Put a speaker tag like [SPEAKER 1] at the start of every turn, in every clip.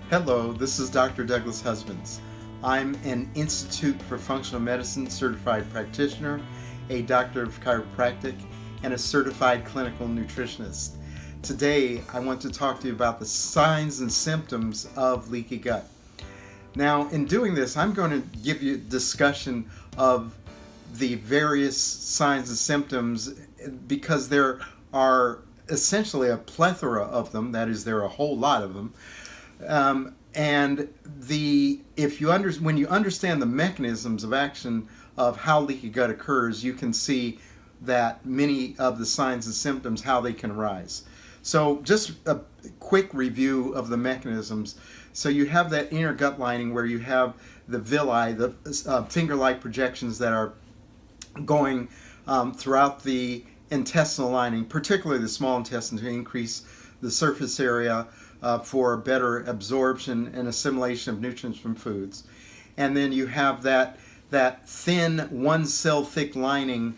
[SPEAKER 1] Hello, this is Dr. Douglas Husbands. I'm an Institute for Functional Medicine certified practitioner, a doctor of chiropractic, and a certified clinical nutritionist. Today, I want to talk to you about the signs and symptoms of leaky gut. Now, in doing this, I'm going to give you a discussion of the various signs and symptoms because there are essentially a plethora of them. That is, there are a whole lot of them. When you understand the mechanisms of action of how leaky gut occurs, you can see that many of the signs and symptoms, how they can arise. So just a quick review of the mechanisms. So you have that inner gut lining where you have the villi, the finger-like projections that are going throughout the intestinal lining, particularly the small intestine, to increase the surface area for better absorption and assimilation of nutrients from foods. And then you have that thin, one cell thick lining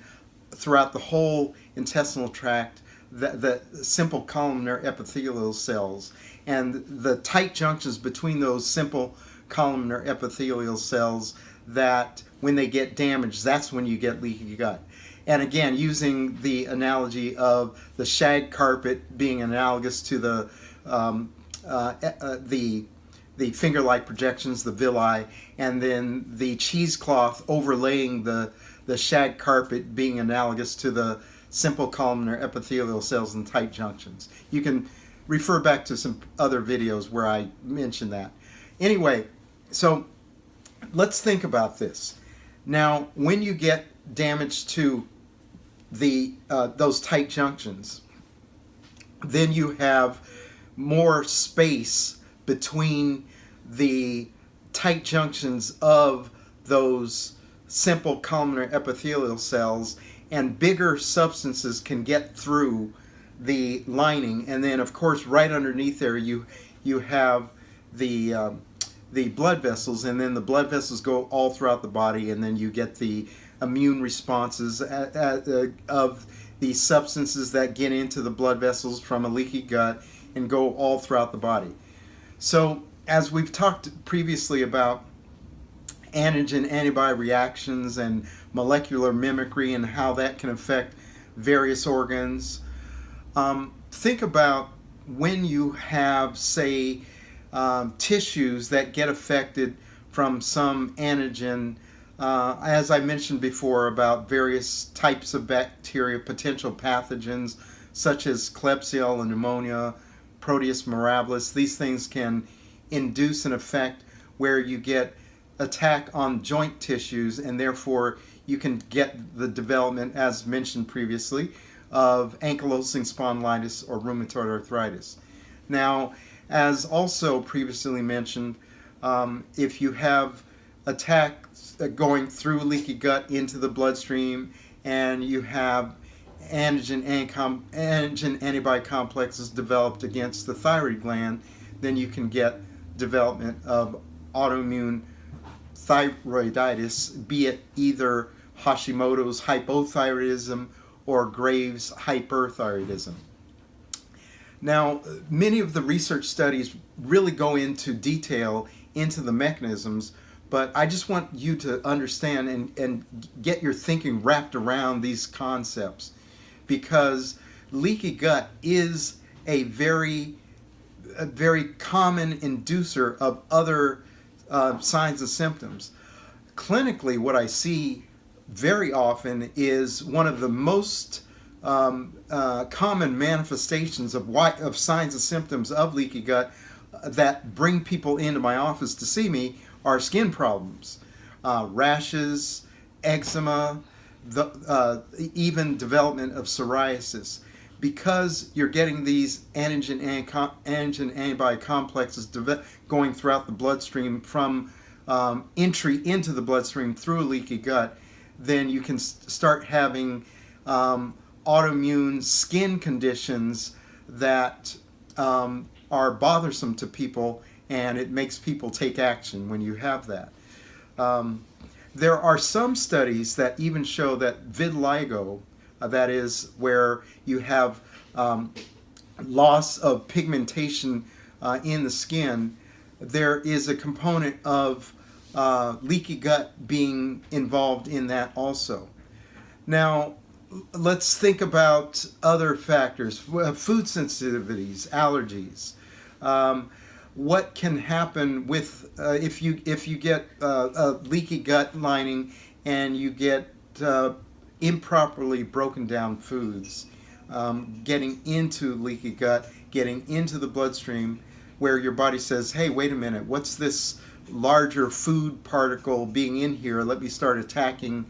[SPEAKER 1] throughout the whole intestinal tract, the simple columnar epithelial cells. And the tight junctions between those simple columnar epithelial cells that when they get damaged, that's when you get leaky gut. And again, using the analogy of the shag carpet being analogous to the finger-like projections, the villi, and then the cheesecloth overlaying the shag carpet being analogous to the simple columnar epithelial cells and tight junctions. You can refer back to some other videos where I mentioned that. Anyway, so let's think about this. Now, when you get damage to those tight junctions, then you have more space between the tight junctions of those simple columnar epithelial cells, and bigger substances can get through the lining. And then, of course, right underneath there you have the blood vessels, and then the blood vessels go all throughout the body, and then you get the immune responses of the substances that get into the blood vessels from a leaky gut and go all throughout the body. So as we've talked previously about antigen-antibody reactions and molecular mimicry and how that can affect various organs, think about when you have, say, tissues that get affected from some antigen. As I mentioned before about various types of bacteria, potential pathogens such as Klebsiella pneumonia, Proteus mirabilis, these things can induce an effect where you get attack on joint tissues, and therefore you can get the development, as mentioned previously, of ankylosing spondylitis or rheumatoid arthritis. Now, as also previously mentioned, if you have attack going through leaky gut into the bloodstream, and you have antigen-antibody complexes developed against the thyroid gland, then you can get development of autoimmune thyroiditis, be it either Hashimoto's hypothyroidism or Graves' hyperthyroidism. Now, many of the research studies really go into detail into the mechanisms, but I just want you to understand and get your thinking wrapped around these concepts, because leaky gut is a very common inducer of other signs and symptoms. Clinically, what I see very often is one of the most common manifestations of signs and symptoms of leaky gut that bring people into my office to see me are skin problems, rashes, eczema, even development of psoriasis, because you're getting these antigen-antibody complexes going throughout the bloodstream from entry into the bloodstream through a leaky gut. Then you can start having autoimmune skin conditions that are bothersome to people, and it makes people take action when you have that. There are some studies that even show that vitiligo, that is where you have loss of pigmentation in the skin, there is a component of leaky gut being involved in that also. Now, let's think about other factors, food sensitivities, allergies. What can happen with if you get a leaky gut lining and you get improperly broken down foods, getting into leaky gut, getting into the bloodstream, where your body says, hey, wait a minute, what's this larger food particle being in here? Let me start attacking,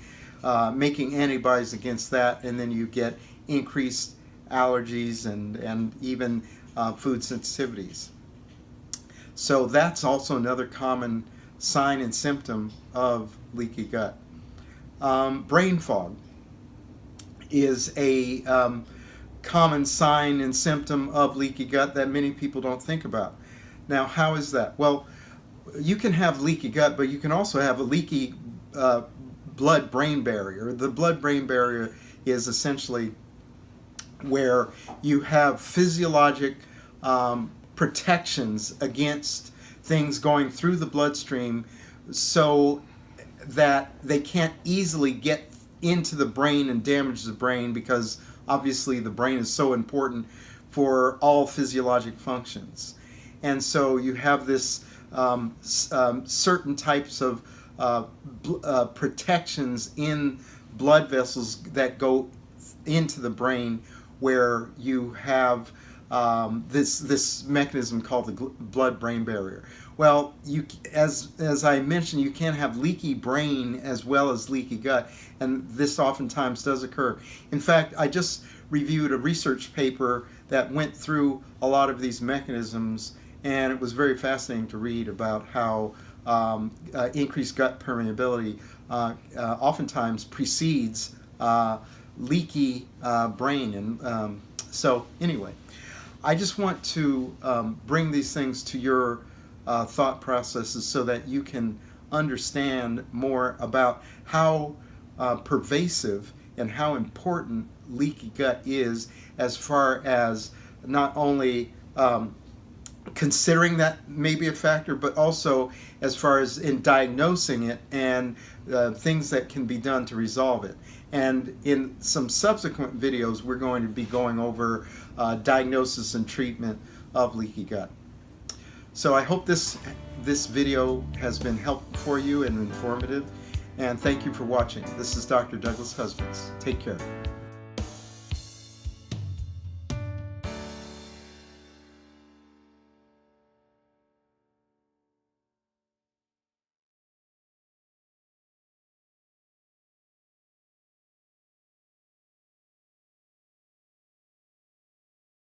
[SPEAKER 1] making antibodies against that, and then you get increased allergies and even food sensitivities. So that's also another common sign and symptom of leaky gut. Brain fog is a common sign and symptom of leaky gut that many people don't think about. Now, how is that? Well, you can have leaky gut, but you can also have a leaky blood-brain barrier. The blood-brain barrier is essentially where you have physiologic protections against things going through the bloodstream so that they can't easily get into the brain and damage the brain, because obviously the brain is so important for all physiologic functions. And so you have this certain types of protections in blood vessels that go into the brain, where you have this mechanism called the blood-brain barrier. Well, as I mentioned, you can have leaky brain as well as leaky gut, and this oftentimes does occur. In fact, I just reviewed a research paper that went through a lot of these mechanisms, and it was very fascinating to read about how increased gut permeability oftentimes precedes leaky brain. And so anyway, I just want to bring these things to your thought processes so that you can understand more about how pervasive and how important leaky gut is, as far as not only considering that may be a factor, but also as far as in diagnosing it and things that can be done to resolve it. And in some subsequent videos, we're going to be going over diagnosis and treatment of leaky gut. So I hope this video has been helpful for you and informative, and thank you for watching. This is Dr. Douglas Husbands. Take care.